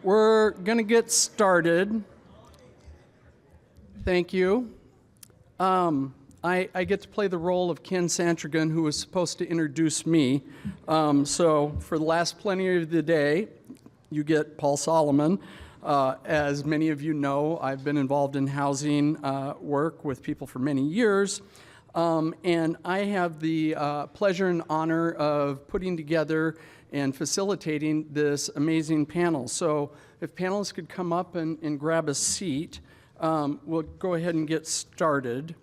We're going to get started. Thank you. I get to play the role of Ken Santrigan, who was supposed to introduce me. So for the last Plenary of the day, you get Paul Solomon. As many of you know, I've been involved in housing work with people for many years. And I have the pleasure and honor of putting together and facilitating this amazing panel. So if panelists could come up and grab a seat, we'll go ahead and get started.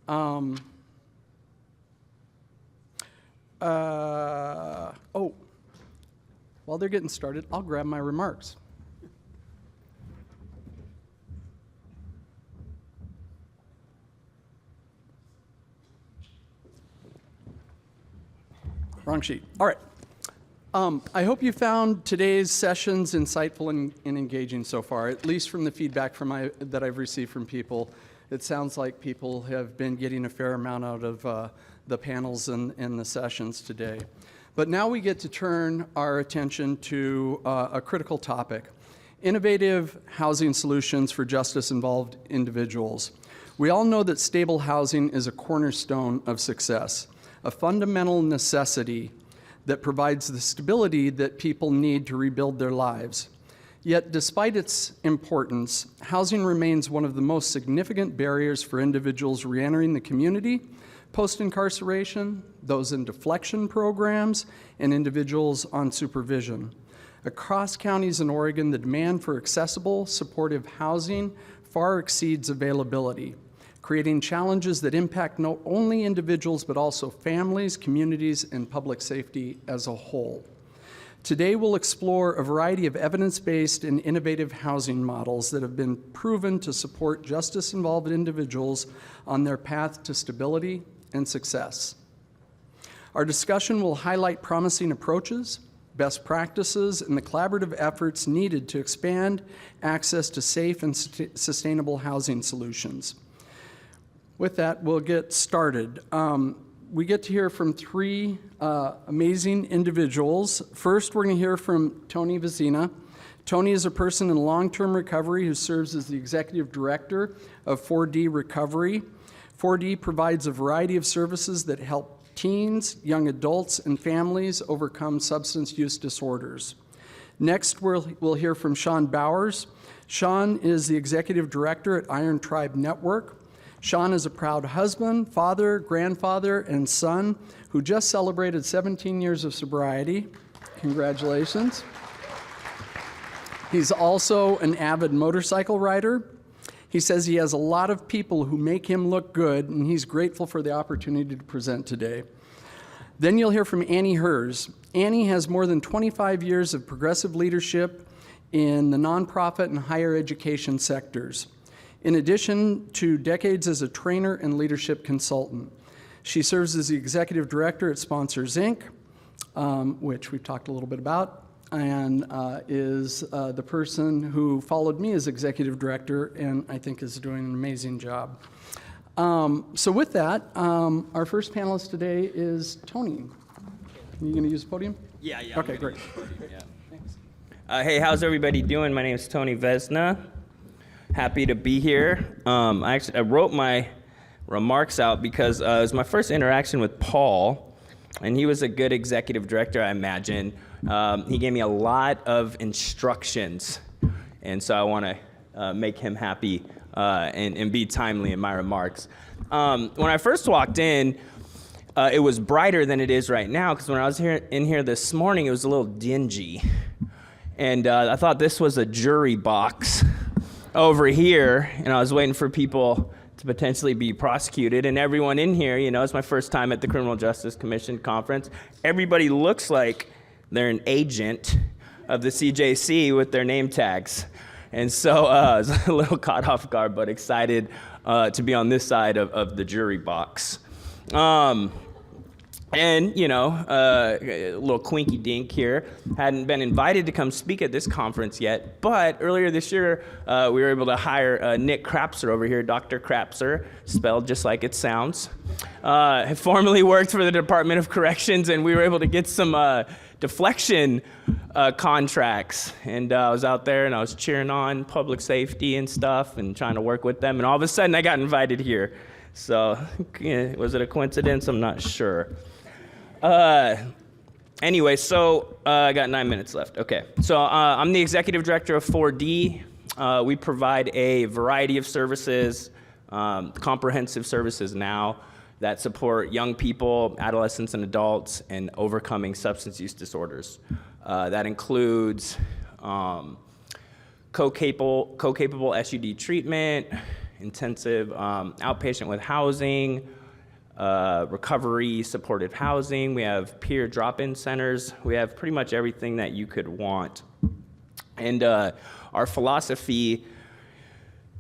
While they're getting started, I'll grab my remarks. Wrong sheet. All right. I hope you found today's sessions insightful and engaging so far, at least from the feedback that I've received from people. It sounds like people have been getting a fair amount out of the panels and the sessions today. But now we get to turn our attention to a critical topic: innovative housing solutions for justice-involved individuals. We all know that stable housing is a cornerstone of success, a fundamental necessity that provides the stability that people need to rebuild their lives. Yet, despite its importance, housing remains one of the most significant barriers for individuals reentering the community, post-incarceration, those in deflection programs, and individuals on supervision. Across counties in Oregon, the demand for accessible, supportive housing far exceeds availability, creating challenges that impact not only individuals but also families, communities, and public safety as a whole. Today we'll explore a variety of evidence-based and innovative housing models that have been proven to support justice-involved individuals on their path to stability and success. Our discussion will highlight promising approaches, best practices, and the collaborative efforts needed to expand access to safe and sustainable housing solutions. With that, we'll get started. We get to hear from three amazing individuals. First, we're going to hear from Tony Vezina. Tony is a person in long-term recovery who serves as the executive director of 4D Recovery. 4D provides a variety of services that help teens, young adults, and families overcome substance use disorders. Next, we'll hear from Sean Bowers. Sean is the executive director at Iron Tribe Network. Sean is a proud husband, father, grandfather, and son who just celebrated 17 years of sobriety. Congratulations. He's also an avid motorcycle rider. He says he has a lot of people who make him look good, and he's grateful for the opportunity to present today. Then you'll hear from Annie Hers. Annie has more than 25 years of progressive leadership in the nonprofit and higher education sectors, in addition to decades as a trainer and leadership consultant. She serves as the executive director at Sponsors, Inc., which we've talked a little bit about, and is the person who followed me as executive director and I think is doing an amazing job. So with that, our first panelist today is Tony. Are you going to use the podium? Yeah. Okay, great. Yeah. Thanks. Hey, how's everybody doing? My name is Tony Vezina. Happy to be here. I wrote my remarks out because it was my first interaction with Paul, and he was a good executive director, I imagine. He gave me a lot of instructions, and so I want to make him happy and be timely in my remarks. When I first walked in, it was brighter than it is right now, because when I was in here this morning, it was a little dingy, and I thought this was a jury box over here, and I was waiting for people to potentially be prosecuted, and everyone in here, it's my first time at the Criminal Justice Commission conference. Everybody looks like they're an agent of the CJC with their name tags. And so I was a little caught off guard, but excited to be on this side of the jury box. And, a little quinky dink here, hadn't been invited to come speak at this conference yet, but earlier this year, we were able to hire Nick Krapser over here, Dr. Krapser, spelled just like it sounds. Formerly worked for the Department of Corrections, and we were able to get some deflection contracts. And I was out there and I was cheering on public safety and stuff and trying to work with them. And all of a sudden I got invited here. So was it a coincidence? I'm not sure. Anyway, so I got 9 minutes left. Okay, so I'm the executive director of 4D. We provide a variety of services, comprehensive services now that support young people, adolescents, and adults in overcoming substance use disorders. That includes co-capable SUD treatment, intensive outpatient with housing, recovery supported housing. We have peer drop-in centers. We have pretty much everything that you could want. And our philosophy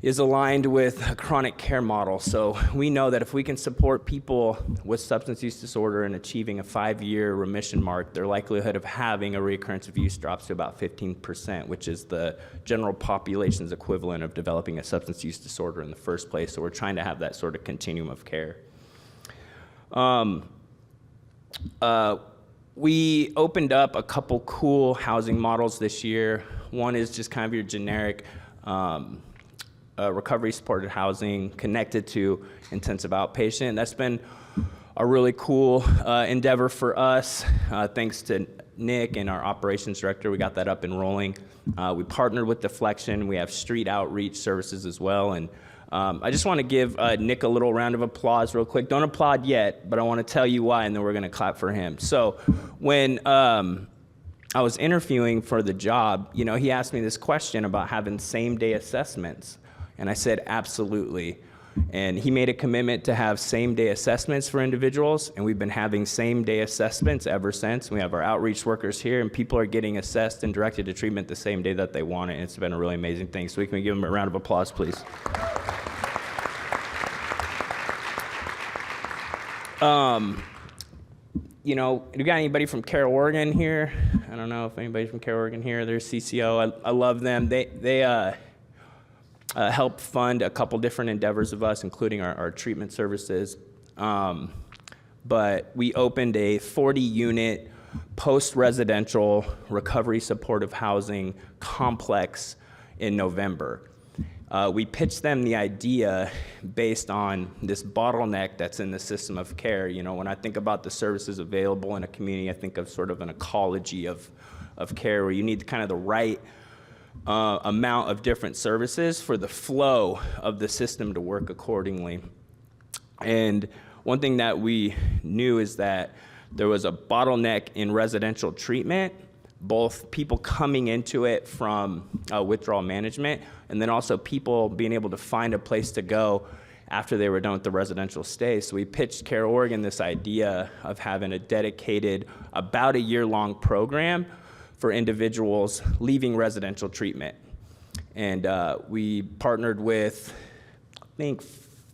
is aligned with a chronic care model. So we know that if we can support people with substance use disorder and achieving a 5-year remission mark, their likelihood of having a reoccurrence of use drops to about 15%, which is the general population's equivalent of developing a substance use disorder in the first place. So we're trying to have that sort of continuum of care. We opened up a couple cool housing models this year. One is just kind of your generic recovery supported housing connected to intensive outpatient. That's been a really cool endeavor for us. Thanks to Nick and our operations director, we got that up and rolling. We partnered with Deflection. We have street outreach services as well. And I just want to give Nick a little round of applause real quick. Don't applaud yet, but I want to tell you why, and then we're going to clap for him. So when I was interviewing for the job, you know, he asked me this question about having same-day assessments. And I said, absolutely. And he made a commitment to have same-day assessments for individuals, and we've been having same-day assessments ever since. We have our outreach workers here, and people are getting assessed and directed to treatment the same day that they want it. And it's been a really amazing thing. So we can give them a round of applause, please. You know, do we got anybody from Care Oregon here? I don't know if anybody's from Care Oregon here. They're CCO. I love them. They help fund a couple different endeavors of us, including our treatment services. But we opened a 40-unit post-residential recovery supportive housing complex in November. We pitched them the idea based on this bottleneck that's in the system of care. You know, when I think about the services available in a community, I think of sort of an ecology of care where you need kind of the right amount of different services for the flow of the system to work accordingly. And one thing that we knew is that there was a bottleneck in residential treatment, both people coming into it from withdrawal management, and then also people being able to find a place to go after they were done with the residential stay. So we pitched Care Oregon this idea of having a dedicated, about a year-long program for individuals leaving residential treatment. And we partnered with, I think,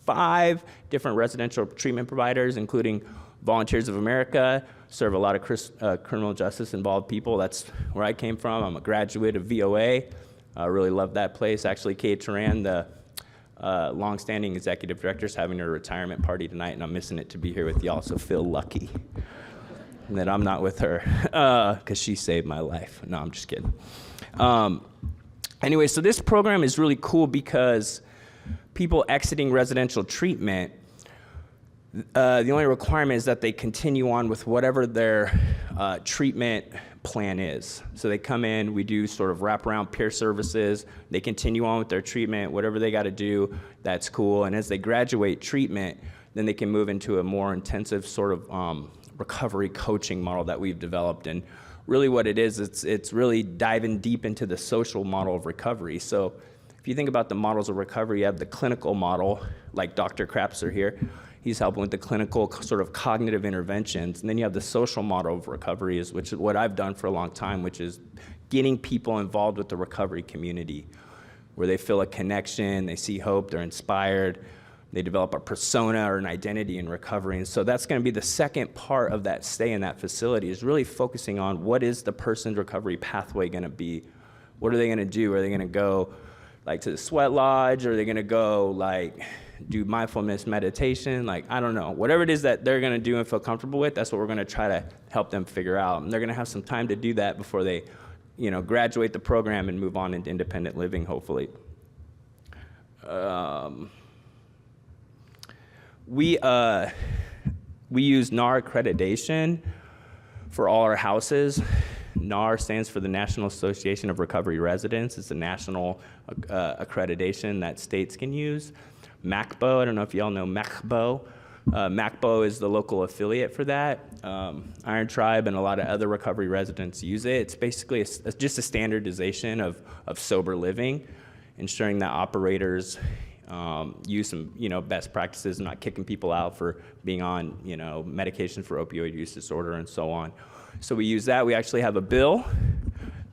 5 different residential treatment providers, including Volunteers of America, serve a lot of criminal justice involved people. That's where I came from. I'm a graduate of VOA. I really love that place. Actually, Kate Turan, the longstanding executive director, is having her retirement party tonight, and I'm missing it to be here with y'all, so feel lucky that I'm not with her, because she saved my life. No, I'm just kidding. Anyway, so this program is really cool because people exiting residential treatment, the only requirement is that they continue on with whatever their treatment plan is. So they come in, we do sort of wraparound peer services, they continue on with their treatment, whatever they got to do, that's cool. And as they graduate treatment, then they can move into a more intensive sort of recovery coaching model that we've developed. And really what it is, it's really diving deep into the social model of recovery. So if you think about the models of recovery, you have the clinical model, like Dr. Krapser here. He's helping with the clinical sort of cognitive interventions. And then you have the social model of recovery, which is what I've done for a long time, which is getting people involved with the recovery community, where they feel a connection, they see hope, they're inspired, they develop a persona or an identity in recovery. And so that's going to be the second part of that stay in that facility, is really focusing on what is the person's recovery pathway going to be? What are they going to do? Are they going to go like to the sweat lodge? Or are they going to go like do mindfulness meditation, like, I don't know, whatever it is that they're gonna do and feel comfortable with, that's what we're gonna try to help them figure out. And they're gonna have some time to do that before they, graduate the program and move on into independent living, hopefully. We use NAR accreditation for all our houses. NAR stands for the National Association of Recovery Residents. It's a national accreditation that states can use. MACBO, I don't know if y'all know MACBO. MACBO is the local affiliate for that. Iron Tribe and a lot of other recovery residents use it. It's basically just a standardization of sober living, ensuring that operators use some, best practices and not kicking people out for being on, medication for opioid use disorder and so on. So we use that. We actually have a bill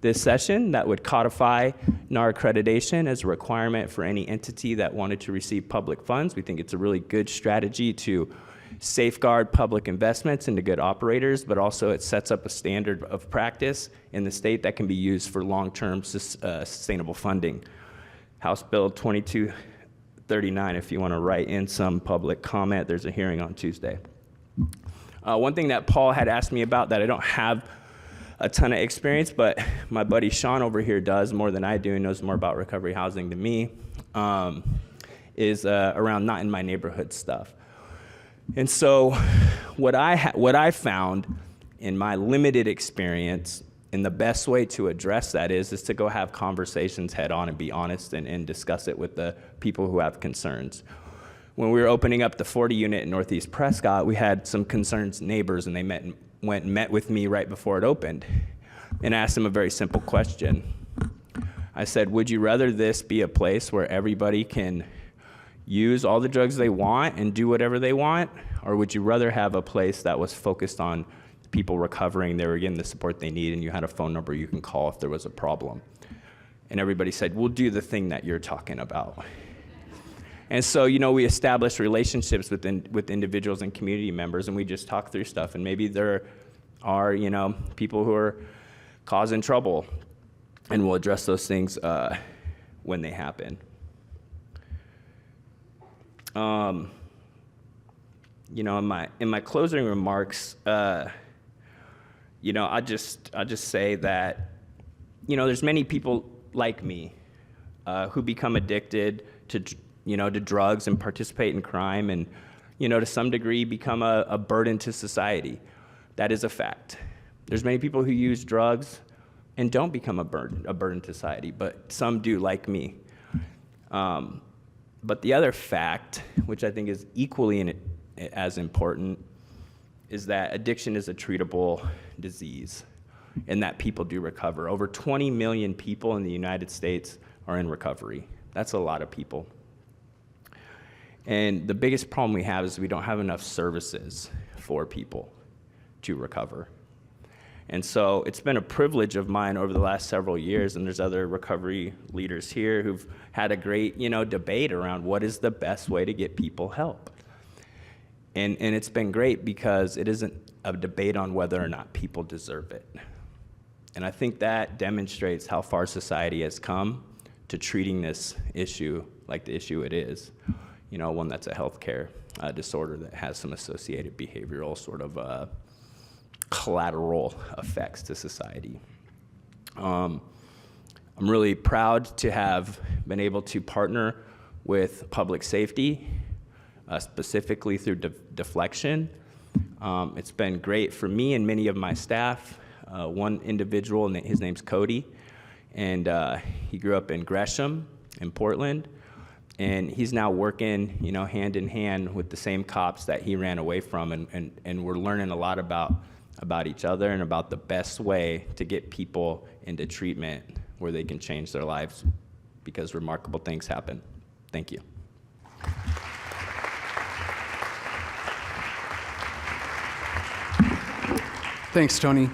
this session that would codify NAR accreditation as a requirement for any entity that wanted to receive public funds. We think it's a really good strategy to safeguard public investments into good operators, but also it sets up a standard of practice in the state that can be used for long-term sustainable funding. House Bill 2239, if you want to write in some public comment, there's a hearing on Tuesday. One thing that Paul had asked me about that I don't have a ton of experience, but my buddy Sean over here does more than I do and knows more about recovery housing than me, is around not in my neighborhood stuff. And so what I found in my limited experience, and the best way to address that is to go have conversations head on and be honest and discuss it with the people who have concerns. When we were opening up the 40 unit in Northeast Prescott, we had some concerned neighbors, and they went and met with me right before it opened and asked them a very simple question. I said, would you rather this be a place where everybody can use all the drugs they want and do whatever they want, or would you rather have a place that was focused on people recovering, they were getting the support they need, and you had a phone number you can call if there was a problem? And everybody said, we'll do the thing that you're talking about. And so, we established relationships with individuals and community members, and we just talk through stuff. And maybe there are, people who are causing trouble, and we'll address those things when they happen. In my closing remarks, I'll just say that, there's many people like me who become addicted to drugs and participate in crime and, to some degree become a burden to society. That is a fact. There's many people who use drugs and don't become a burden to society, but some do, like me. But the other fact, which I think is equally as important, is that addiction is a treatable disease and that people do recover. Over 20 million people in the United States are in recovery. That's a lot of people. And the biggest problem we have is we don't have enough services for people to recover. And so it's been a privilege of mine over the last several years, and there's other recovery leaders here who've had a great, debate around what is the best way to get people help. And it's been great because it isn't a debate on whether or not people deserve it. And I think that demonstrates how far society has come to treating this issue like the issue it is. One that's a healthcare disorder that has some associated behavioral sort of collateral effects to society. I'm really proud to have been able to partner with public safety, specifically through deflection. It's been great for me and many of my staff. One individual, his name's Cody, and he grew up in Gresham in Portland. And he's now working, hand in hand with the same cops that he ran away from, and we're learning a lot about each other and about the best way to get people into treatment where they can change their lives, because remarkable things happen. Thank you. Thanks, Tony.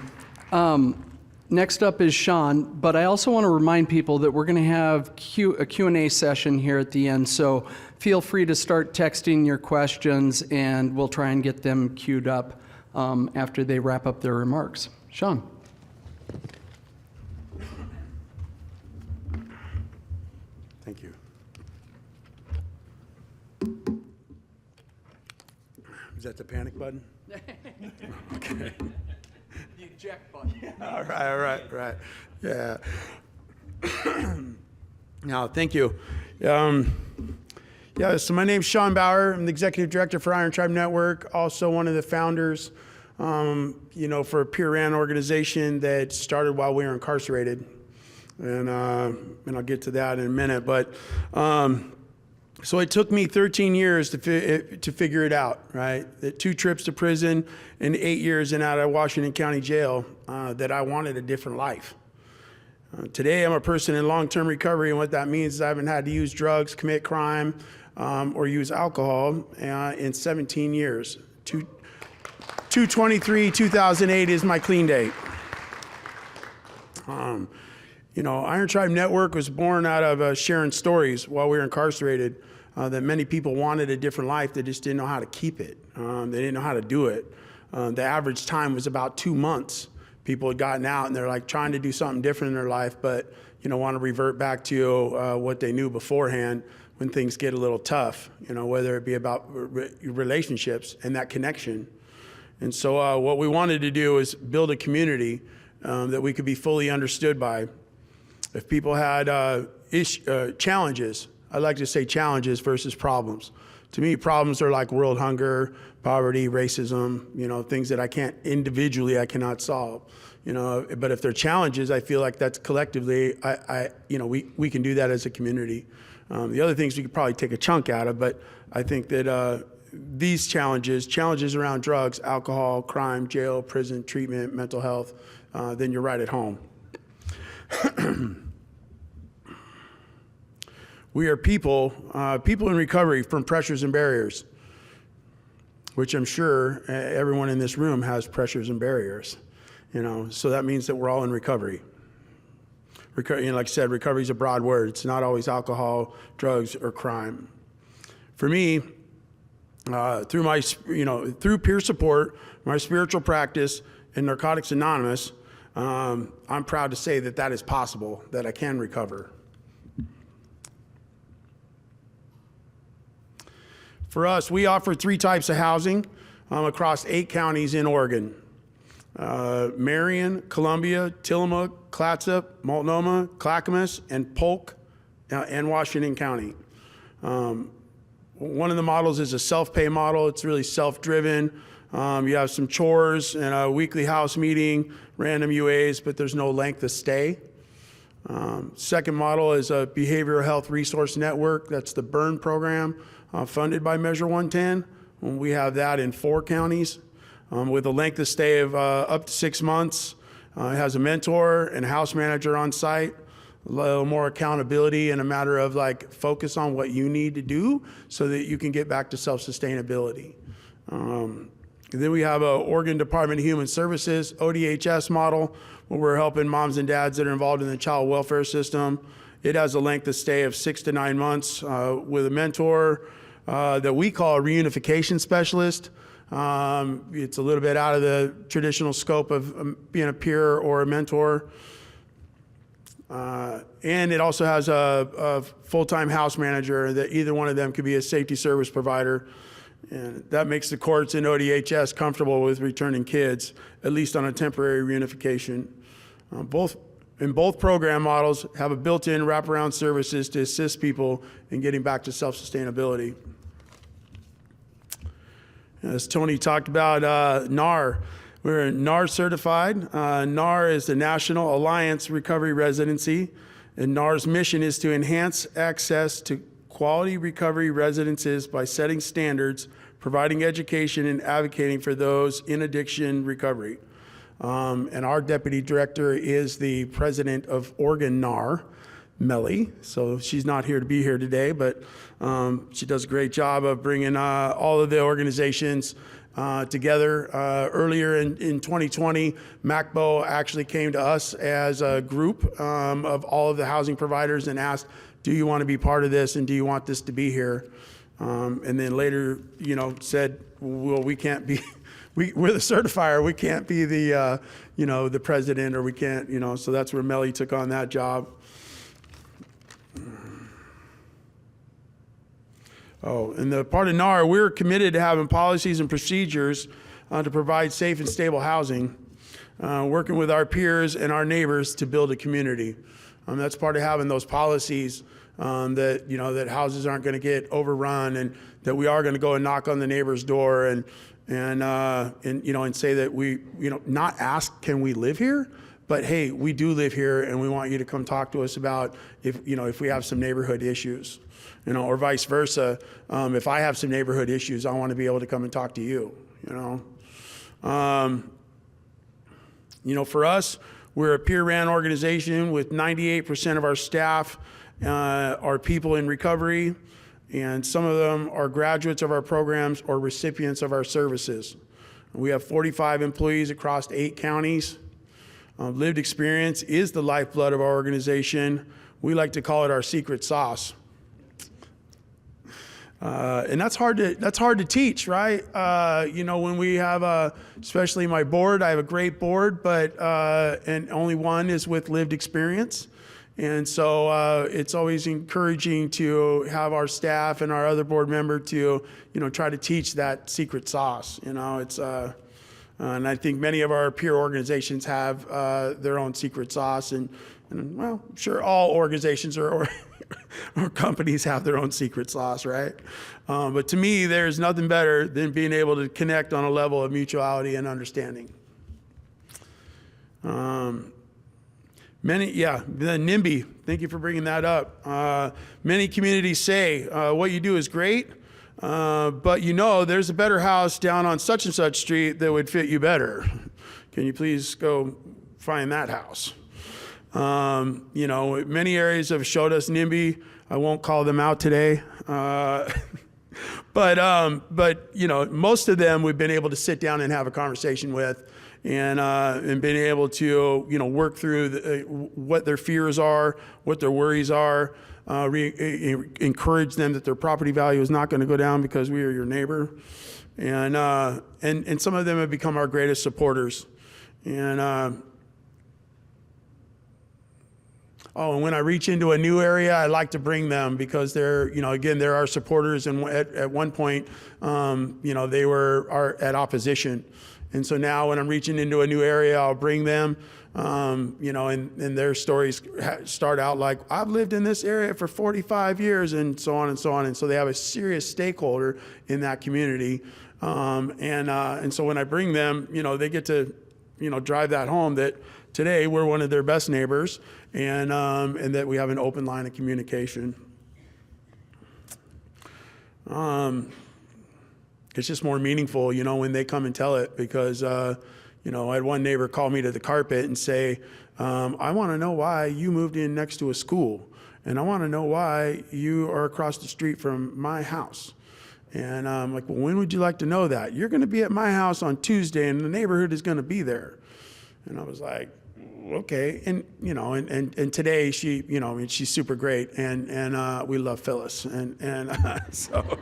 Next up is Sean, but I also want to remind people that we're going to have a Q&A session here at the end, so feel free to start texting your questions, and we'll try and get them queued up after they wrap up their remarks. Sean. Thank you. that the panic button? The eject button. All right. Yeah. No, thank you. Yeah, so my name's Sean Bauer. I'm the executive director for Iron Tribe Network, also one of the founders, for a peer-ran organization that started while we were incarcerated. And I'll get to that in a minute. But so it took me 13 years to figure it out, right? The 2 trips to prison and 8 years in out of Washington County Jail, that I wanted a different life. Today, I'm a person in long-term recovery, and what that means is I haven't had to use drugs, commit crime, or use alcohol in 17 years. 2/23/2008 is my clean date. Iron Tribe Network was born out of sharing stories while we were incarcerated, that many people wanted a different life. They just didn't know how to keep it. They didn't know how to do it. The average time was about 2 months. People had gotten out and they're like trying to do something different in their life, but want to revert back to what they knew beforehand when things get a little tough, whether it be about relationships and that connection. And so what we wanted to do is build a community that we could be fully understood by. If people had challenges, I like to say challenges versus problems. To me, problems are like world hunger, poverty, racism, things that I cannot solve. But if they're challenges, I feel like that's collectively, we can do that as a community. The other things we could probably take a chunk out of, but I think that these challenges around drugs, alcohol, crime, jail, prison, treatment, mental health, then you're right at home. We are people in recovery from pressures and barriers, which I'm sure everyone in this room has pressures and barriers, so that means that we're all in recovery. Like I said, recovery is a broad word. It's not always alcohol, drugs, or crime. For me, through peer support, my spiritual practice, and Narcotics Anonymous, I'm proud to say that is possible, that I can recover. For us, we offer 3 types of housing across 8 counties in Oregon: Marion, Columbia, Tillamook, Clatsop, Multnomah, Clackamas, and Polk, and Washington County. One of the models is a self-pay model. It's really self-driven. You have some chores and a weekly house meeting, random UAs, but there's no length of stay. Second model is a behavioral health resource network. That's the BURN program, funded by Measure 110. We have that in 4 counties with a length of stay of up to 6 months. It has a mentor and a house manager on site, a little more accountability and a matter of focus on what you need to do so that you can get back to self-sustainability. Then we have a Oregon Department of Human Services, ODHS model, where we're helping moms and dads that are involved in the child welfare system. It has a length of stay of 6 to 9 months with a mentor that we call a reunification specialist. It's a little bit out of the traditional scope of being a peer or a mentor. And it also has a full-time house manager that either one of them could be a safety service provider. And that makes the courts in ODHS comfortable with returning kids, at least on a temporary reunification. Both program models have a built-in wraparound services to assist people in getting back to self-sustainability. As Tony talked about, NAR. We're NAR certified. NAR is the National Alliance Recovery Residency, and NAR's mission is to enhance access to quality recovery residences by setting standards, providing education, and advocating for those in addiction recovery. And our deputy director is the president of Oregon NAR, Melly. So she's not here to be here today, but she does a great job of bringing all of the organizations together. Earlier in 2020, MACBO actually came to us as a group of all of the housing providers and asked, do you want to be part of this and do you want this to be here? And then later, said, well, we can't be, we're the certifier, we can't be the, the president, or we can't, so that's where Melly took on that job. Oh, and the part of NAR, we're committed to having policies and procedures to provide safe and stable housing, working with our peers and our neighbors to build a community. That's part of having those policies that, you know, that houses aren't going to get overrun, and that we are going to go and knock on the neighbor's door and you know, and say that we, you know, not ask, can we live here? But hey, we do live here, and we want you to come talk to us about if, you know, if we have some neighborhood issues, you know, or vice versa. If I have some neighborhood issues, I want to be able to come and talk to you, you know. You know, for us, we're a peer-ran organization with 98% of our staff are people in recovery, and some of them are graduates of our programs or recipients of our services. We have 45 employees across 8 counties. Lived experience is the lifeblood of our organization. We like to call it our secret sauce. And that's hard to teach, right? You know, when we have especially my board, I have a great board, but and only one is with lived experience. And so it's always encouraging to have our staff and our other board member to, you know, try to teach that secret sauce. You know, it's and I think many of our peer organizations have their own secret sauce, and well, I'm sure all organizations or companies have their own secret sauce, right? But to me, there's nothing better than being able to connect on a level of mutuality and understanding. The NIMBY, thank you for bringing that up. Many communities say what you do is great, but you know there's a better house down on such and such street that would fit you better. Can you please go find that house? You know, many areas have showed us NIMBY. I won't call them out today. But you know, most of them we've been able to sit down and have a conversation with, and been able to, you know, work through what their fears are, what their worries are, encourage them that their property value is not going to go down because we are your neighbor, and some of them have become our greatest supporters. And and when I reach into a new area, I like to bring them because they're, you know, again, they're our supporters. And at one point, you know, they were at opposition. And so now when I'm reaching into a new area, I'll bring them, you know, and their stories start out like, I've lived in this area for 45 years, and so on and so on. And so they have a serious stakeholder in that community. And so when I bring them, you know, they get to, you know, drive that home that today we're one of their best neighbors, and that we have an open line of communication. It's just more meaningful, you know, when they come and tell it, because, you know, I had one neighbor call me to the carpet and say, I want to know why you moved in next to a school, and I want to know why you are across the street from my house. And I'm like, well, when would you like to know that? You're going to be at my house on Tuesday, and the neighborhood is going to be there. And I was like, okay. And, you know, and today she, you know, I mean, she's super great, and we love Phyllis. And so,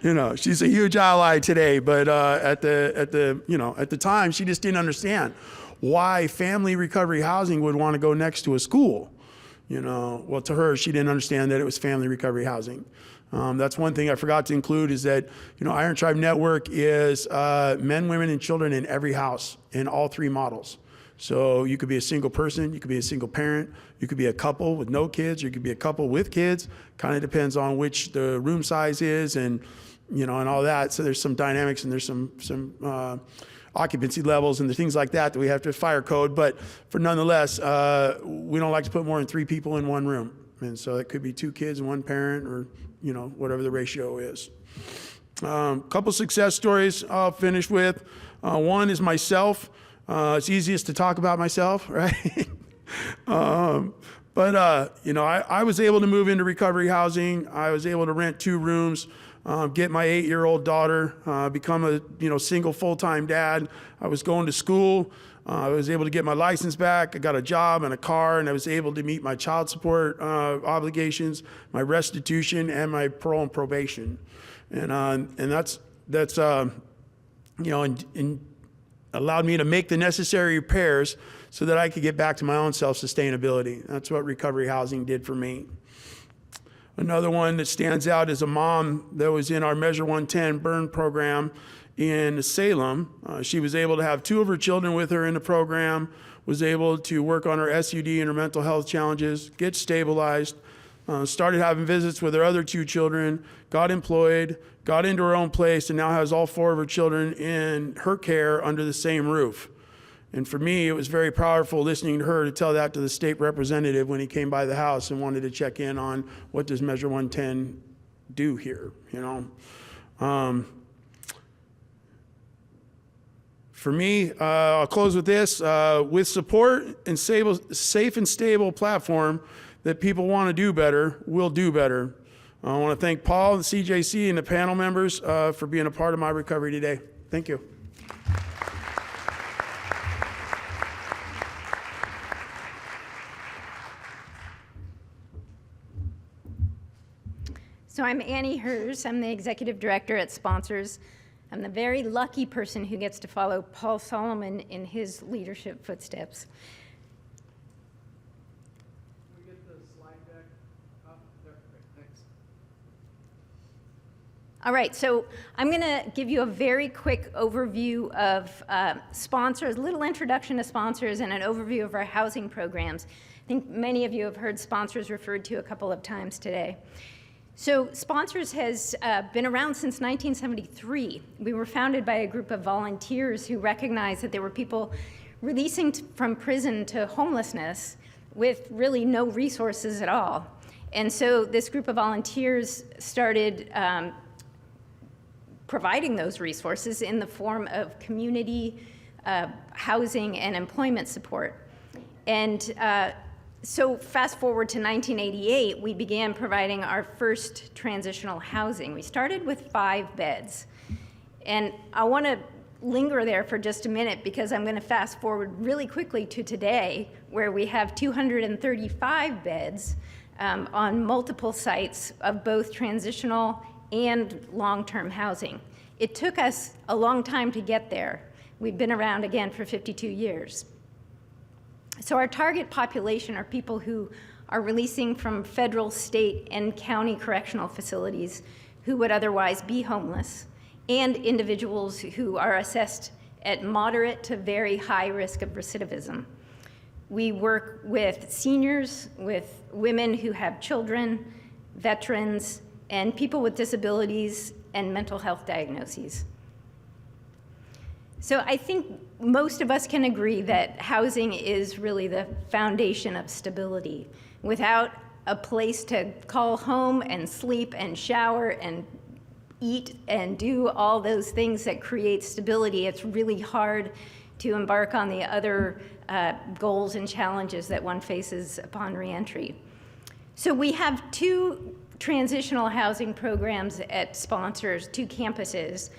you know, she's a huge ally today, but at the time, she just didn't understand why family recovery housing would want to go next to a school. You know, well, to her, she didn't understand that it was family recovery housing. That's one thing I forgot to include, is that, you know, Iron Tribe Network is men, women, and children in every house in all 3 models. So you could be a single person, you could be a single parent, you could be a couple with no kids, or you could be a couple with kids. Kind of depends on which the room size is, and, you know, and all that. So there's some dynamics, and there's some occupancy levels and the things like that we have to fire code. But for nonetheless, we don't like to put more than 3 people in one room. And so it could be 2 kids and 1 parent, or, you know, whatever the ratio is. Couple success stories I'll finish with. One is myself. It's easiest to talk about myself, right? But you know, I was able to move into recovery housing. I was able to rent 2 rooms, get my 8-year-old daughter, become a, you know, single full-time dad. I was going to school. I was able to get my license back. I got a job and a car, and I was able to meet my child support obligations, my restitution, and my parole and probation. And that's you know, and allowed me to make the necessary repairs so that I could get back to my own self-sustainability. That's what recovery housing did for me. Another one that stands out is a mom that was in our Measure 110 burn program in Salem. She was able to have 2 of her children with her in the program, was able to work on her SUD and her mental health challenges, get stabilized, started having visits with her other 2 children, got employed, got into her own place, and now has all 4 of her children in her care under the same roof. And for me, it was very powerful listening to her to tell that to the state representative when he came by the house and wanted to check in on what does Measure 110 do here, you know. For me, I'll close with this. With support and safe and stable platform that people want to do better, we'll do better. I want to thank Paul, the CJC, and the panel members for being a part of my recovery today. Thank you. So I'm Annie Hers. I'm the executive director at Sponsors. I'm the very lucky person who gets to follow Paul Solomon in his leadership footsteps. Can we get the slide deck up there? Great, thanks. All right, so I'm going to give you a very quick overview of Sponsors, a little introduction to Sponsors, and an overview of our housing programs. I think many of you have heard Sponsors referred to a couple of times today. So Sponsors has been around since 1973. We were founded by a group of volunteers who recognized that there were people releasing from prison to homelessness with really no resources at all. And so this group of volunteers started providing those resources in the form of community housing and employment support. And so fast forward to 1988, we began providing our first transitional housing. We started with 5 beds. And I want to linger there for just a minute because I'm going to fast forward really quickly to today, where we have 235 beds on multiple sites of both transitional and long-term housing. It took us a long time to get there. We've been around again for 52 years. So our target population are people who are releasing from federal, state, and county correctional facilities who would otherwise be homeless, and individuals who are assessed at moderate to very high risk of recidivism. We work with seniors, with women who have children, veterans, and people with disabilities and mental health diagnoses. So I think most of us can agree that housing is really the foundation of stability. Without a place to call home and sleep and shower and eat and do all those things that create stability, it's really hard to embark on the other goals and challenges that one faces upon reentry. So we have 2 transitional housing programs at Sponsors, 2 campuses,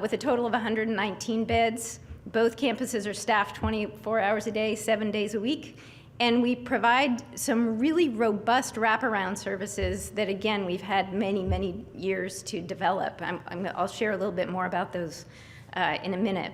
with a total of 119 beds. Both campuses are staffed 24 hours a day, 7 days a week. And we provide some really robust wraparound services that, again, we've had many, many years to develop. I'll share a little bit more about those in a minute.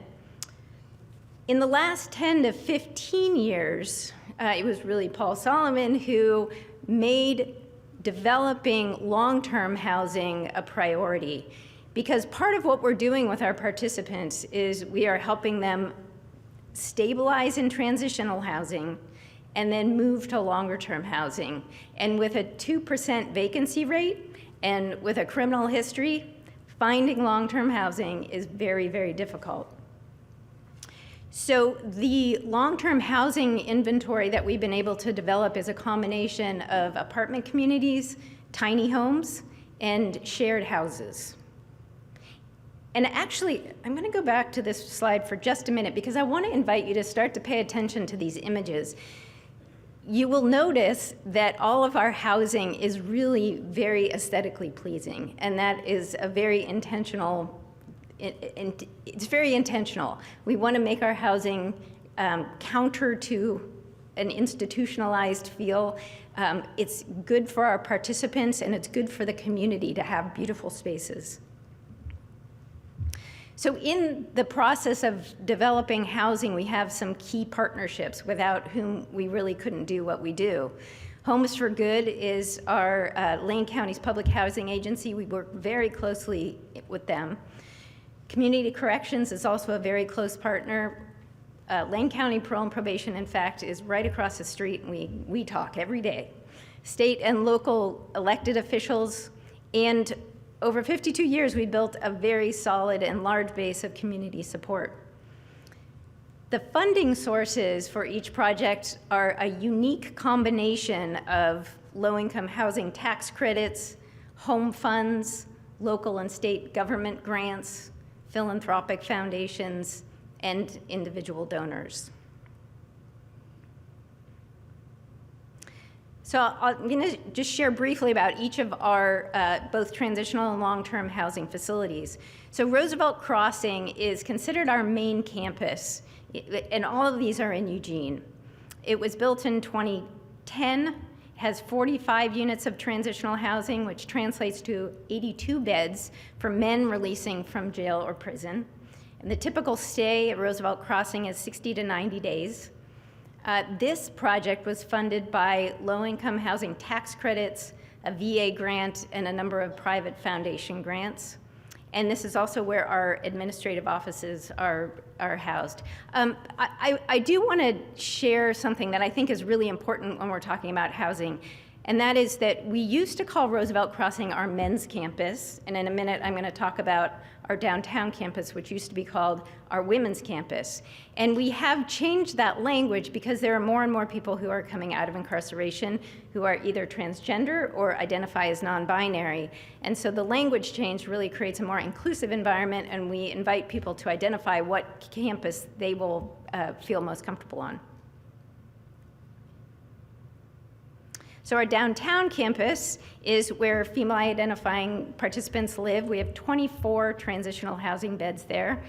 In the last 10 to 15 years, it was really Paul Solomon who made developing long-term housing a priority. Because part of what we're doing with our participants is we are helping them stabilize in transitional housing and then move to longer-term housing. And with a 2% vacancy rate and with a criminal history, finding long-term housing is very, very difficult. So the long-term housing inventory that we've been able to develop is a combination of apartment communities, tiny homes, and shared houses. And actually, I'm going to go back to this slide for just a minute because I want to invite you to start to pay attention to these images. You will notice that all of our housing is really very aesthetically pleasing, and that is a very intentional, it's very intentional. We want to make our housing counter to an institutionalized feel. It's good for our participants, and it's good for the community to have beautiful spaces. So in the process of developing housing, we have some key partnerships without whom we really couldn't do what we do. Homes for Good is our Lane County's public housing agency. We work very closely with them. Community Corrections is also a very close partner. Lane County Parole and Probation, in fact, is right across the street, and we talk every day. State and local elected officials, and over 52 years, we built a very solid and large base of community support. The funding sources for each project are a unique combination of low-income housing tax credits, home funds, local and state government grants, philanthropic foundations, and individual donors. So I'm going to just share briefly about each of our both transitional and long-term housing facilities. So Roosevelt Crossing is considered our main campus, and all of these are in Eugene. It was built in 2010, has 45 units of transitional housing, which translates to 82 beds for men releasing from jail or prison. And the typical stay at Roosevelt Crossing is 60 to 90 days. This project was funded by low-income housing tax credits, a VA grant, and a number of private foundation grants. And this is also where our administrative offices are housed. I do want to share something that I think is really important when we're talking about housing, and that is that we used to call Roosevelt Crossing our men's campus, and in a minute I'm going to talk about our downtown campus, which used to be called our women's campus. And we have changed that language because there are more and more people who are coming out of incarceration who are either transgender or identify as non-binary. And so the language change really creates a more inclusive environment, and we invite people to identify what campus they will feel most comfortable on. So our downtown campus is where female identifying participants live. We have 24 transitional housing beds there.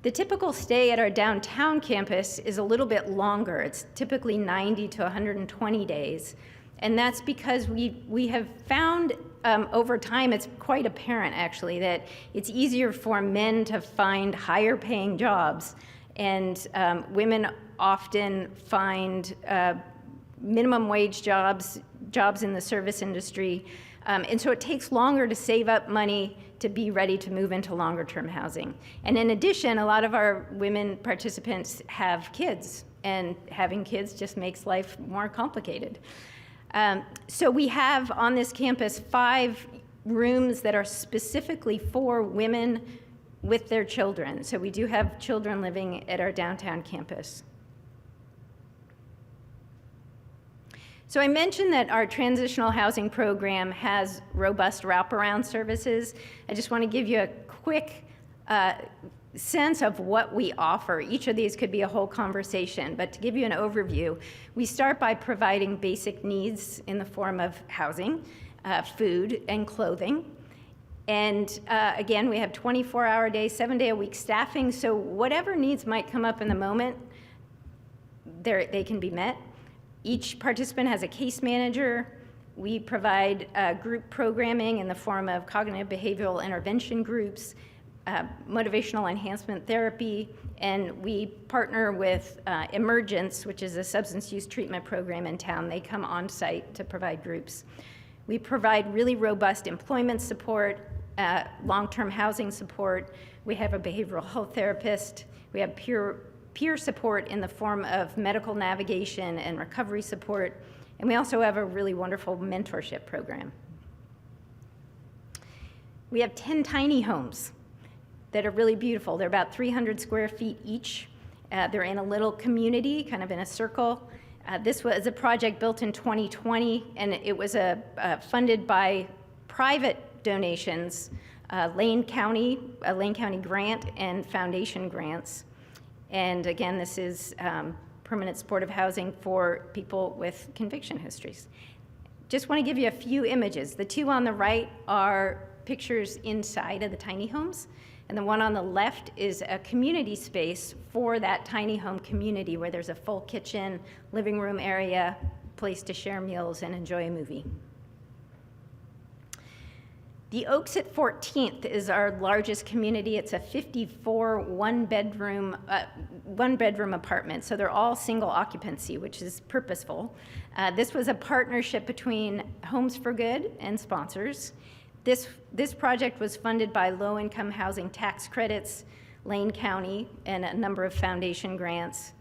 The typical stay at our downtown campus is a little bit longer. It's typically 90 to 120 days. And that's because we have found over time, it's quite apparent actually, that it's easier for men to find higher paying jobs. And women often find minimum wage jobs in the service industry. And so it takes longer to save up money to be ready to move into longer term housing. And in addition, a lot of our women participants have kids, and having kids just makes life more complicated. So we have on this campus 5 rooms that are specifically for women with their children. So we do have children living at our downtown campus. So I mentioned that our transitional housing program has robust wraparound services. I just want to give you a quick sense of what we offer. Each of these could be a whole conversation, but to give you an overview, we start by providing basic needs in the form of housing, food, and clothing. And again, we have 24-hour day, 7-day-a-week staffing, so whatever needs might come up in the moment, they can be met. Each participant has a case manager. We provide group programming in the form of cognitive behavioral intervention groups, motivational enhancement therapy, and we partner with Emergence, which is a substance use treatment program in town. They come on site to provide groups. We provide really robust employment support, long-term housing support. We have a behavioral health therapist. We have peer support in the form of medical navigation and recovery support. And we also have a really wonderful mentorship program. We have 10 tiny homes that are really beautiful. They're about 300 square feet each. They're in a little community, kind of in a circle. This was a project built in 2020, and it was funded by private donations, Lane County, a Lane County grant, and foundation grants. And again, this is permanent supportive housing for people with conviction histories. Just want to give you a few images. The 2 on the right are pictures inside of the tiny homes, and the one on the left is a community space for that tiny home community where there's a full kitchen, living room area, place to share meals and enjoy a movie. The Oaks at 14th is our largest community. It's a 54 one-bedroom apartment, so they're all single occupancy, which is purposeful. This was a partnership between Homes for Good and sponsors. This project was funded by low-income housing tax credits, Lane County, and a number of foundation grants.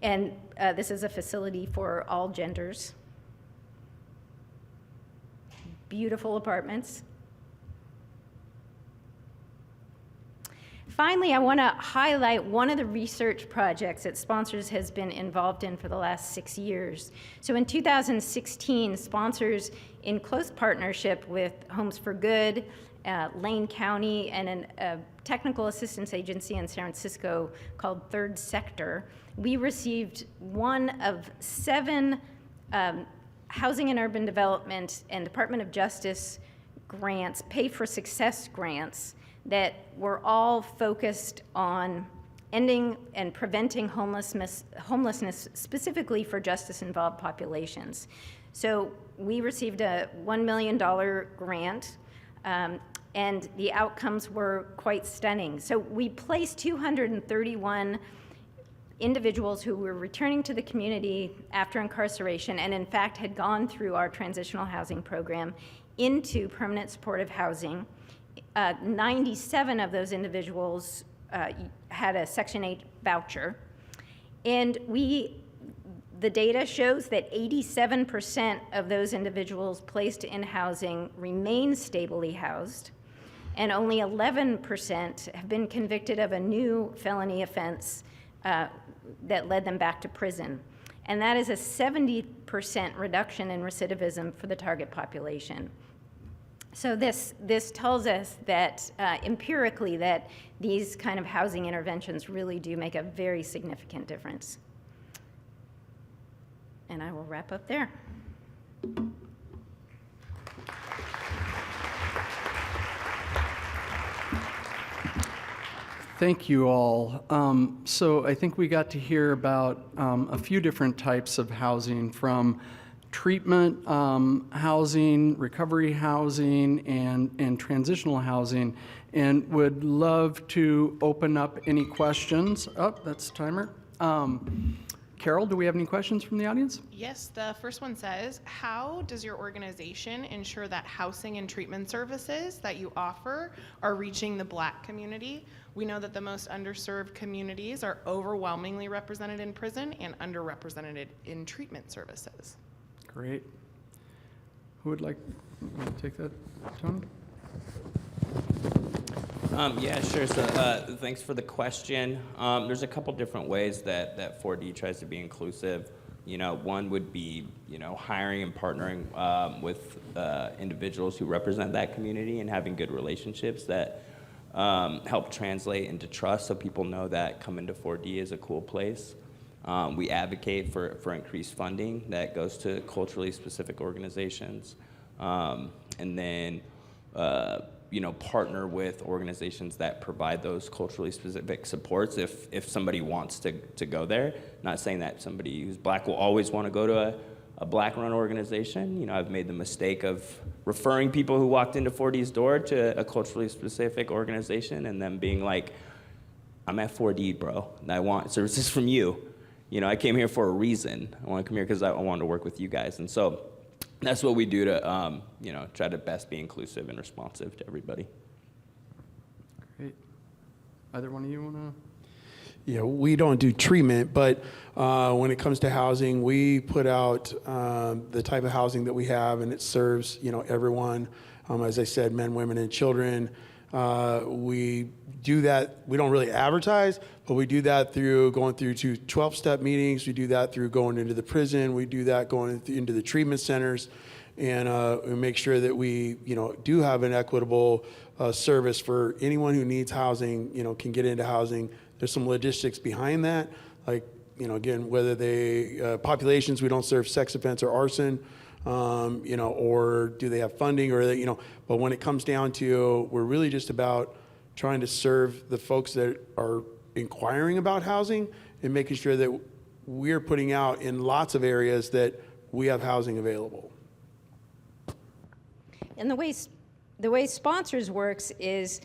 And this is a facility for all genders. Beautiful apartments. Finally, I want to highlight one of the research projects that Sponsors has been involved in for the last 6 years. So in 2016, Sponsors, in close partnership with Homes for Good, Lane County, and a technical assistance agency in San Francisco called Third Sector, we received one of 7 Housing and Urban Development and Department of Justice grants, Pay for Success grants, that were all focused on ending and preventing homelessness specifically for justice-involved populations. So we received a $1 million grant, and the outcomes were quite stunning. So we placed 231 individuals who were returning to the community after incarceration and in fact had gone through our transitional housing program into permanent supportive housing. 97 of those individuals had a Section 8 voucher. And the data shows that 87% of those individuals placed in housing remain stably housed, and only 11% have been convicted of a new felony offense that led them back to prison. And that is a 70% reduction in recidivism for the target population. So this tells us that empirically that these kind of housing interventions really do make a very significant difference. And I will wrap up there. Thank you all. So I think we got to hear about a few different types of housing, from treatment housing, recovery housing, and transitional housing, and would love to open up any questions. Oh, that's the timer. Carol, do we have any questions from the audience? Yes, the first one says, how does your organization ensure that housing and treatment services that you offer are reaching the Black community? We know that the most underserved communities are overwhelmingly represented in prison and underrepresented in treatment services. Great. Who would like to take that, Tony? Yeah, sure. So thanks for the question. There's a couple different ways that 4D tries to be inclusive. One would be, hiring and partnering with individuals who represent that community and having good relationships that help translate into trust, so people know that coming to 4D is a cool place. We advocate for increased funding that goes to culturally specific organizations, and then partner with organizations that provide those culturally specific supports if somebody wants to go there. Not saying that somebody who's Black will always want to go to a Black-run organization. I've made the mistake of referring people who walked into 4D's door to a culturally specific organization and them being like, I'm at 4D, bro, and I want services from you. I came here for a reason. I want to come here because I wanted to work with you guys. And so that's what we do to, try to best be inclusive and responsive to everybody. Great. Either one of you want to? Yeah, we don't do treatment, but when it comes to housing, we put out the type of housing that we have, and it serves, everyone. As I said, men, women, and children. We do that. We don't really advertise, but we do that through going through 12-step meetings. We do that through going into the prison. We do that going into the treatment centers, and we make sure that we, do have an equitable service for anyone who needs housing. Can get into housing. There's some logistics behind that, like again, whether they populations, we don't serve sex offense or arson. Or do they have funding, or but when it comes down to, we're really just about trying to serve the folks that are inquiring about housing and making sure that we're putting out in lots of areas that we have housing available. And the way the way sponsors works is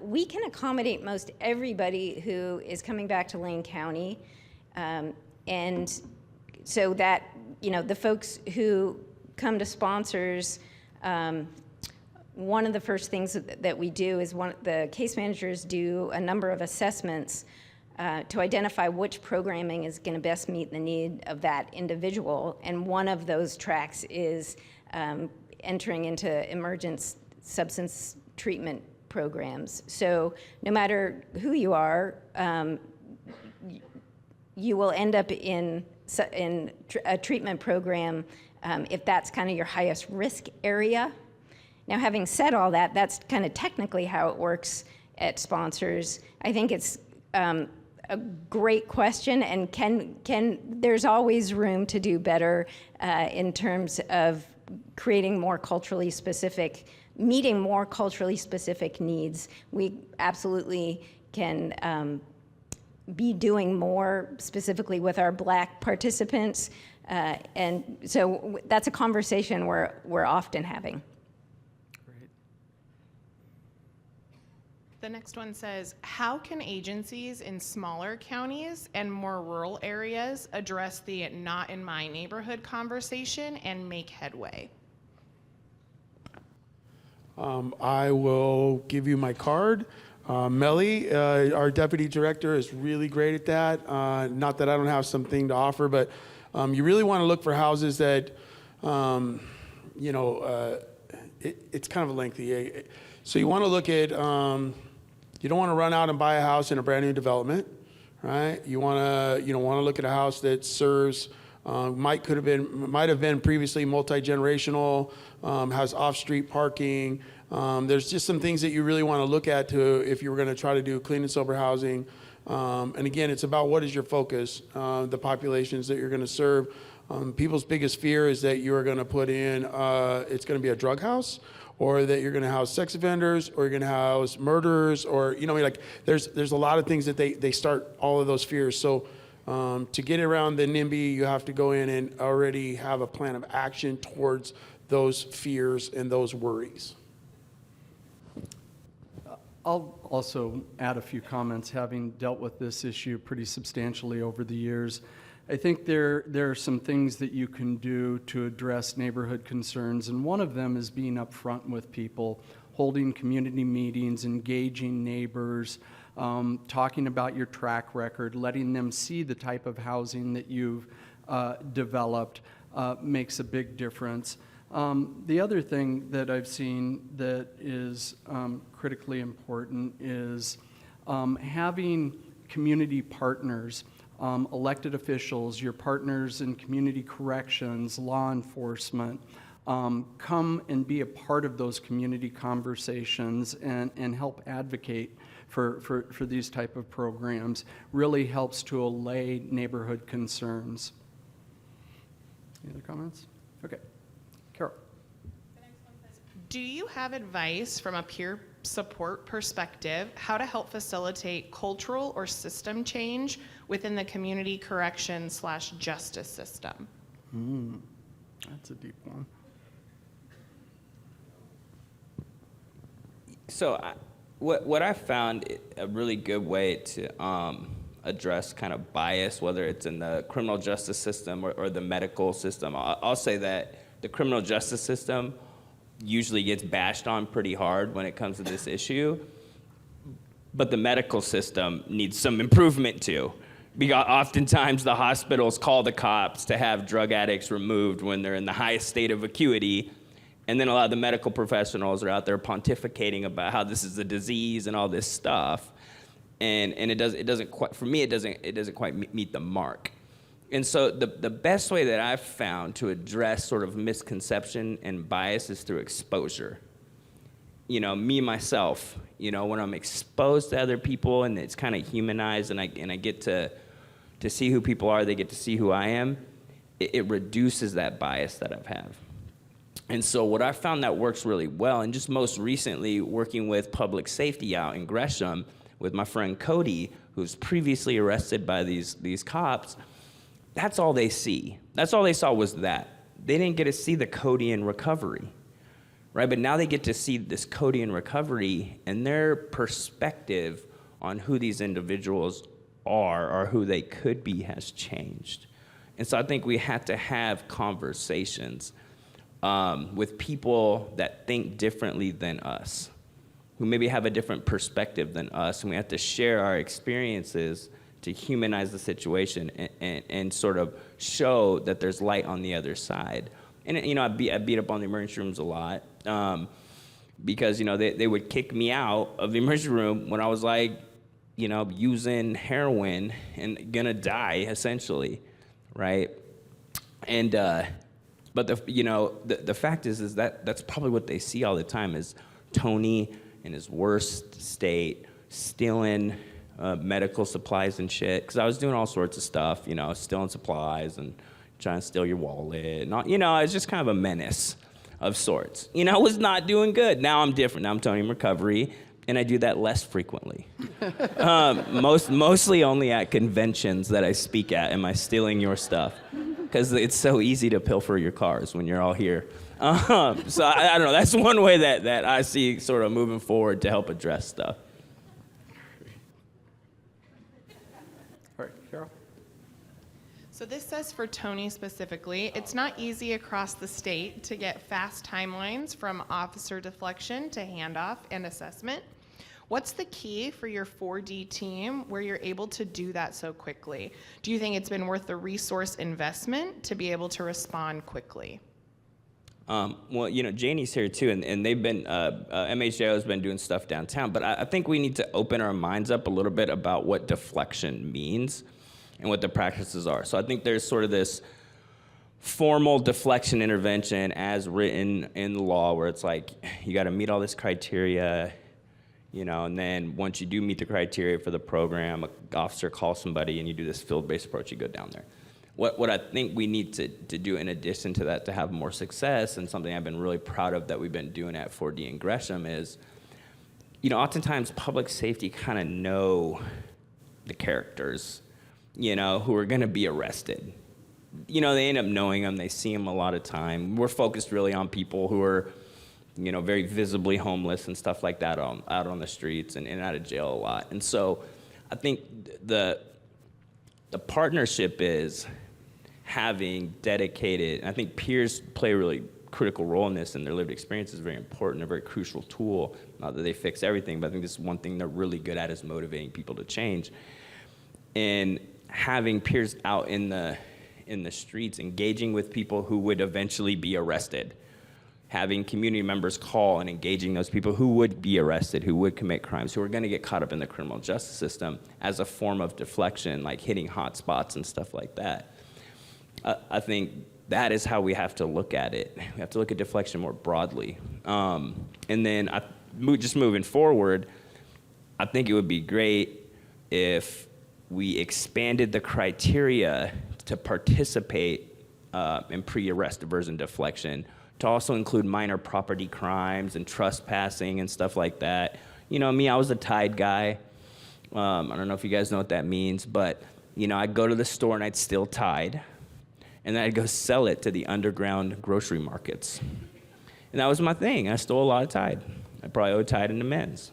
we can accommodate most everybody who is coming back to Lane County. And so that, the folks who come to sponsors, one of the first things that we do is the case managers do a number of assessments to identify which programming is going to best meet the need of that individual. And one of those tracks is entering into emergent substance treatment programs. So no matter who you are, you will end up in a treatment program if that's kind of your highest risk area. Now, having said all that, that's kind of technically how it works at sponsors. I think it's a great question, and there's always room to do better in terms of creating more culturally specific, meeting more culturally specific needs. We absolutely can be doing more specifically with our Black participants, and so that's a conversation we're often having. Great. The next one says, how can agencies in smaller counties and more rural areas address the not in my neighborhood conversation and make headway? I will give you my card. Melly, our deputy director, is really great at that. Not that I don't have something to offer, but you really want to look for houses that, it's kind of lengthy. So you want to look at, you don't want to run out and buy a house in a brand new development, right? You want to look at a house that serves, might have been previously multi-generational, has off-street parking. There's just some things that you really want to look at if you were going to try to do clean and sober housing. And again, it's about what is your focus, the populations that you're going to serve. People's biggest fear is that you are going to put in, it's going to be a drug house, or that you're going to house sex offenders, or you're going to house murderers, or, there's a lot of things that they start all of those fears. So to get around the NIMBY, you have to go in and already have a plan of action towards those fears and those worries. I'll also add a few comments, having dealt with this issue pretty substantially over the years. I think there are some things that you can do to address neighborhood concerns, and one of them is being upfront with people, holding community meetings, engaging neighbors, talking about your track record, letting them see the type of housing that you've developed makes a big difference. The other thing that I've seen that is critically important is having community partners, elected officials, your partners in community corrections, law enforcement, come and be a part of those community conversations and help advocate for these type of programs. Really helps to allay neighborhood concerns. Any other comments? Okay. Carol. Do you have advice from a peer support perspective how to help facilitate cultural or system change within the community correction/justice system? That's a deep one. So what I found a really good way to address kind of bias, whether it's in the criminal justice system or the medical system, I'll say that the criminal justice system usually gets bashed on pretty hard when it comes to this issue, but the medical system needs some improvement too. Because oftentimes the hospitals call the cops to have drug addicts removed when they're in the highest state of acuity, and then a lot of the medical professionals are out there pontificating about how this is a disease and all this stuff, and it doesn't quite, for me, it doesn't quite meet the mark. And so the best way that I've found to address sort of misconception and bias is through exposure. Me, myself, when I'm exposed to other people and it's kind of humanized and I get to see who people are, they get to see who I am, it reduces that bias that I have. And so what I found that works really well, and just most recently working with public safety out in Gresham with my friend Cody, who's previously arrested by these cops, that's all they see. That's all they saw was that. They didn't get to see the Cody in recovery, right? But now they get to see this Cody in recovery, and their perspective on who these individuals are or who they could be has changed. And so I think we have to have conversations with people that think differently than us, who maybe have a different perspective than us, and we have to share our experiences to humanize the situation and sort of show that there's light on the other side. And I beat up on the emergency rooms a lot because they would kick me out of the emergency room when I was like, using heroin and gonna die essentially, right? And but the fact is that that's probably what they see all the time is Tony in his worst state, stealing medical supplies and shit. Because I was doing all sorts of stuff, stealing supplies and trying to steal your wallet. And all, it's just kind of a menace of sorts. I was not doing good. Now I'm different. Now I'm Tony in recovery, and I do that less frequently. Mostly only at conventions that I speak at. Am I stealing your stuff? Because it's so easy to pilfer your cars when you're all here. So I don't know. That's one way that I see sort of moving forward to help address stuff. All right, Carol? So this says for Tony specifically, it's not easy across the state to get fast timelines from officer deflection to handoff and assessment. What's the key for your 4D team where you're able to do that so quickly? Do you think it's been worth the resource investment to be able to respond quickly? Well, Janie's here too, and they've been, MHJO has been doing stuff downtown, but I think we need to open our minds up a little bit about what deflection means and what the practices are. So I think there's sort of this formal deflection intervention as written in the law where it's like, you got to meet all this criteria, and then once you do meet the criteria for the program, an officer calls somebody and you do this field-based approach, you go down there. What I think we need to do in addition to that to have more success, and something I've been really proud of that we've been doing at 4D in Gresham is, oftentimes public safety kind of know the characters, who are going to be arrested. They end up knowing them. They see them a lot of time. We're focused really on people who are, very visibly homeless and stuff like that out on the streets and out of jail a lot. And so I think the partnership is having dedicated, and I think peers play a really critical role in this, and their lived experience is very important, a very crucial tool. Not that they fix everything, but I think this is one thing they're really good at is motivating people to change. And having peers out in the streets, engaging with people who would eventually be arrested, having community members call and engaging those people who would be arrested, who would commit crimes, who are going to get caught up in the criminal justice system as a form of deflection, like hitting hot spots and stuff like that. I think that is how we have to look at it. We have to look at deflection more broadly. And then just moving forward, I think it would be great if we expanded the criteria to participate in pre-arrest diversion deflection to also include minor property crimes and trespassing and stuff like that. Me, I was a Tide guy. I don't know if you guys know what that means, but I'd go to the store and I'd steal Tide, and then I'd go sell it to the underground grocery markets. And that was my thing. I stole a lot of Tide. I probably owed Tide into men's.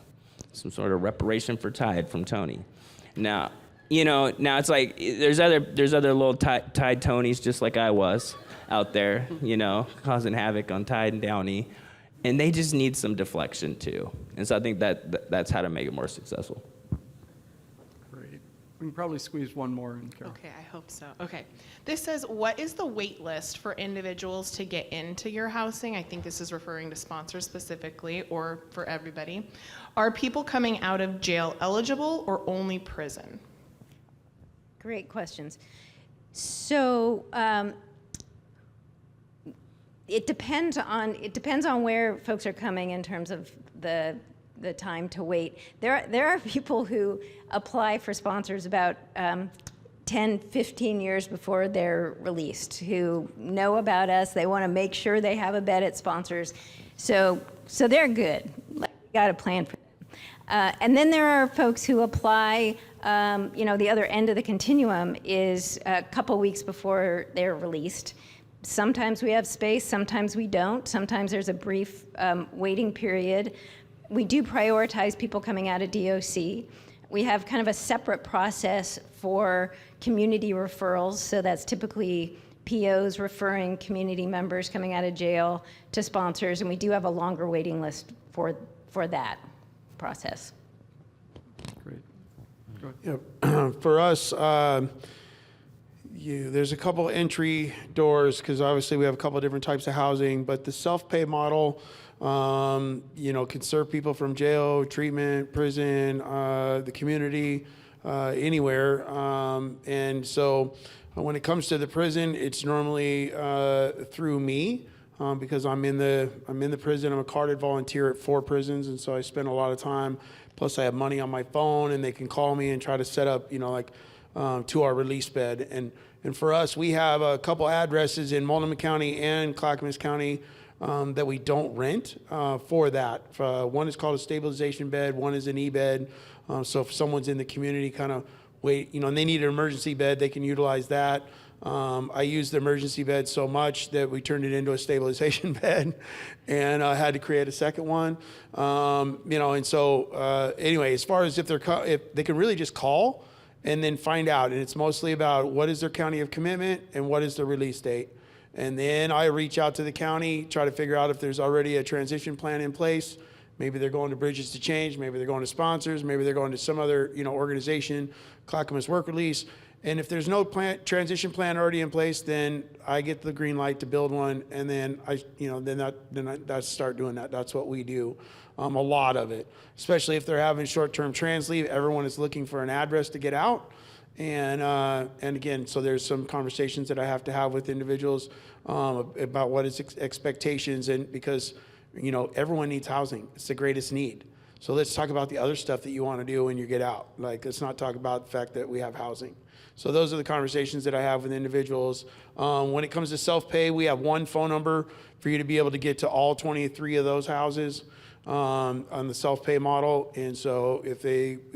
Some sort of reparation for Tide from Tony. Now it's like there's other little Tide Tonys just like I was out there, causing havoc on Tide and Downey, and they just need some deflection too. And so I think that's how to make it more successful. Great. We can probably squeeze one more in, Carol. Okay, I hope so. Okay. This says, what is the wait list for individuals to get into your housing? I think this is referring to sponsors specifically or for everybody. Are people coming out of jail eligible or only prison? Great questions. So it depends on where folks are coming in terms of the time to wait. There are people who apply for sponsors about 10, 15 years before they're released, who know about us. They want to make sure they have a bed at sponsors. So they're good. We got a plan for them. And then there are folks who apply, the other end of the continuum is a couple weeks before they're released. Sometimes we have space, sometimes we don't. Sometimes there's a brief waiting period. We do prioritize people coming out of DOC. We have kind of a separate process for community referrals, so that's typically POs referring community members coming out of jail to sponsors, and we do have a longer waiting list for that process. Great. Yeah. For us, there's a couple entry doors because obviously we have a couple of different types of housing, but the self-pay model, can serve people from jail, treatment, prison, the community, anywhere. And so when it comes to the prison, it's normally through me because I'm in the prison. I'm a carded volunteer at 4 prisons, and so I spend a lot of time. Plus, I have money on my phone, and they can call me and try to set up, 2-hour release bed. And for us, we have a couple addresses in Multnomah County and Clackamas County that we don't rent for that. One is called a stabilization bed. One is an E-bed. So if someone's in the community kind of wait, and they need an emergency bed, they can utilize that. I used the emergency bed so much that we turned it into a stabilization bed, and I had to create a second one. And so anyway, as far as if they can really just call and then find out, and it's mostly about what is their county of commitment and what is the release date. And then I reach out to the county, try to figure out if there's already a transition plan in place. Maybe they're going to Bridges to Change, maybe they're going to sponsors, maybe they're going to some other organization, Clackamas Work Release. And if there's no transition plan already in place, then I get the green light to build one, and then I start doing that. That's what we do, a lot of it, especially if they're having short-term trans leave. Everyone is looking for an address to get out, and again, so there's some conversations that I have to have with individuals about what is expectations, and because everyone needs housing. It's the greatest need. So let's talk about the other stuff that you want to do when you get out. Like, let's not talk about the fact that we have housing. So those are the conversations that I have with individuals. When it comes to self-pay, we have one phone number for you to be able to get to all 23 of those houses on the self-pay model. And so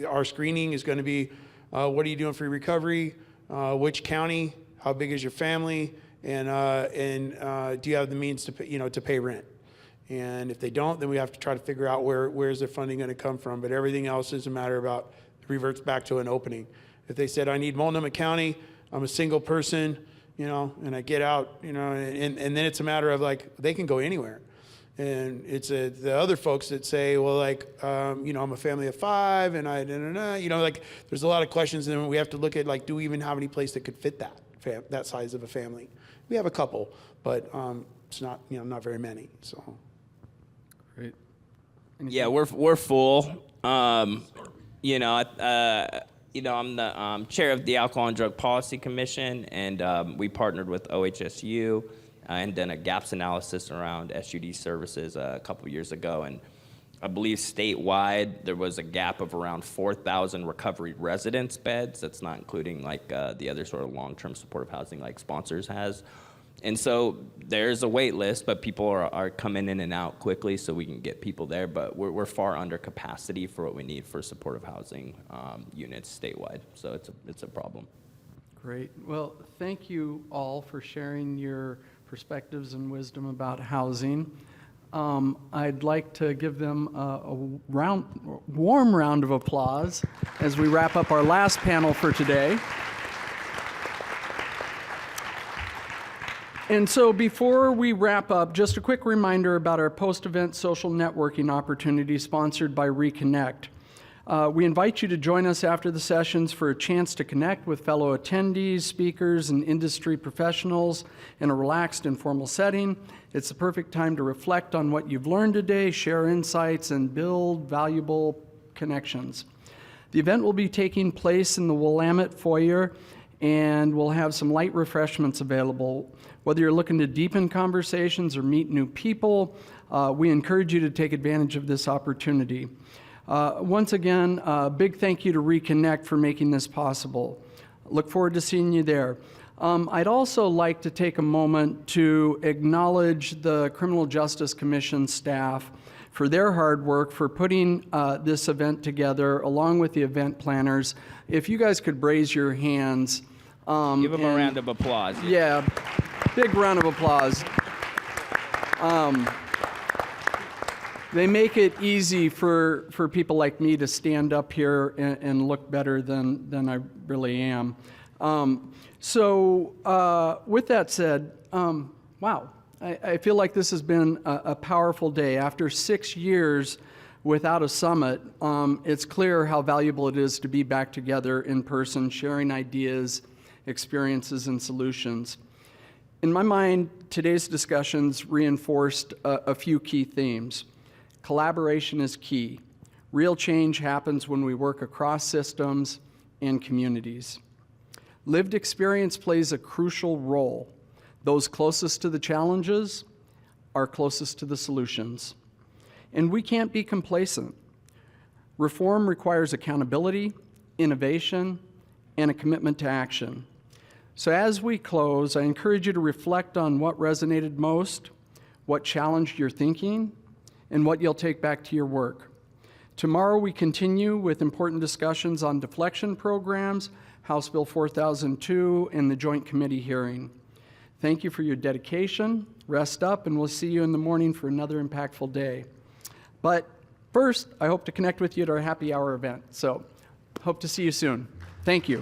our screening is going to be, what are you doing for your recovery? Which county? How big is your family? And do you have the means to pay rent? And if they don't, then we have to try to figure out where's their funding going to come from. But everything else is a matter about, reverts back to an opening. If they said, I need Multnomah County, I'm a single person, and I get out, and then it's a matter of they can go anywhere. And it's the other folks that say, well, I'm a family of 5 and there's a lot of questions. And then we have to look at do we even have any place that could fit that size of a family? We have a couple, but it's not, not very many, so. Great. Yeah, we're full. I'm the chair of the Alcohol and Drug Policy Commission, and we partnered with OHSU and done a gaps analysis around SUD services a couple years ago. And I believe statewide there was a gap of around 4,000 recovery residence beds. That's not including the other sort of long-term supportive housing like sponsors has. And so there's a wait list, but people are coming in and out quickly, so we can get people there. But we're far under capacity for what we need for supportive housing units statewide. So it's a problem. Great. Well, thank you all for sharing your perspectives and wisdom about housing. I'd like to give them a warm round of applause as we wrap up our last panel for today. And so before we wrap up, just a quick reminder about our post-event social networking opportunity sponsored by Reconnect. We invite you to join us after the sessions for a chance to connect with fellow attendees, speakers, and industry professionals in a relaxed, informal setting. It's the perfect time to reflect on what you've learned today, share insights, and build valuable connections. The event will be taking place in the Willamette Foyer, and we'll have some light refreshments available. Whether you're looking to deepen conversations or meet new people, we encourage you to take advantage of this opportunity. Once again, a big thank you to Reconnect for making this possible. Look forward to seeing you there. I'd also like to take a moment to acknowledge the Criminal Justice Commission staff for their hard work for putting this event together, along with the event planners. If you guys could raise your hands. Give them a round of applause. Yeah. Big round of applause. They make it easy for people like me to stand up here and look better than I really am. With that said, wow, I feel like this has been a powerful day. After 6 years without a summit, it's clear how valuable it is to be back together in person, sharing ideas, experiences, and solutions. In my mind, today's discussions reinforced a few key themes. Collaboration is key. Real change happens when we work across systems and communities. Lived experience plays a crucial role. Those closest to the challenges are closest to the solutions. And we can't be complacent. Reform requires accountability, innovation, and a commitment to action. So as we close, I encourage you to reflect on what resonated most, what challenged your thinking, and what you'll take back to your work. Tomorrow we continue with important discussions on deflection programs, House Bill 4002, and the Joint Committee hearing. Thank you for your dedication. Rest up, and we'll see you in the morning for another impactful day. But first, I hope to connect with you at our happy hour event. So hope to see you soon. Thank you.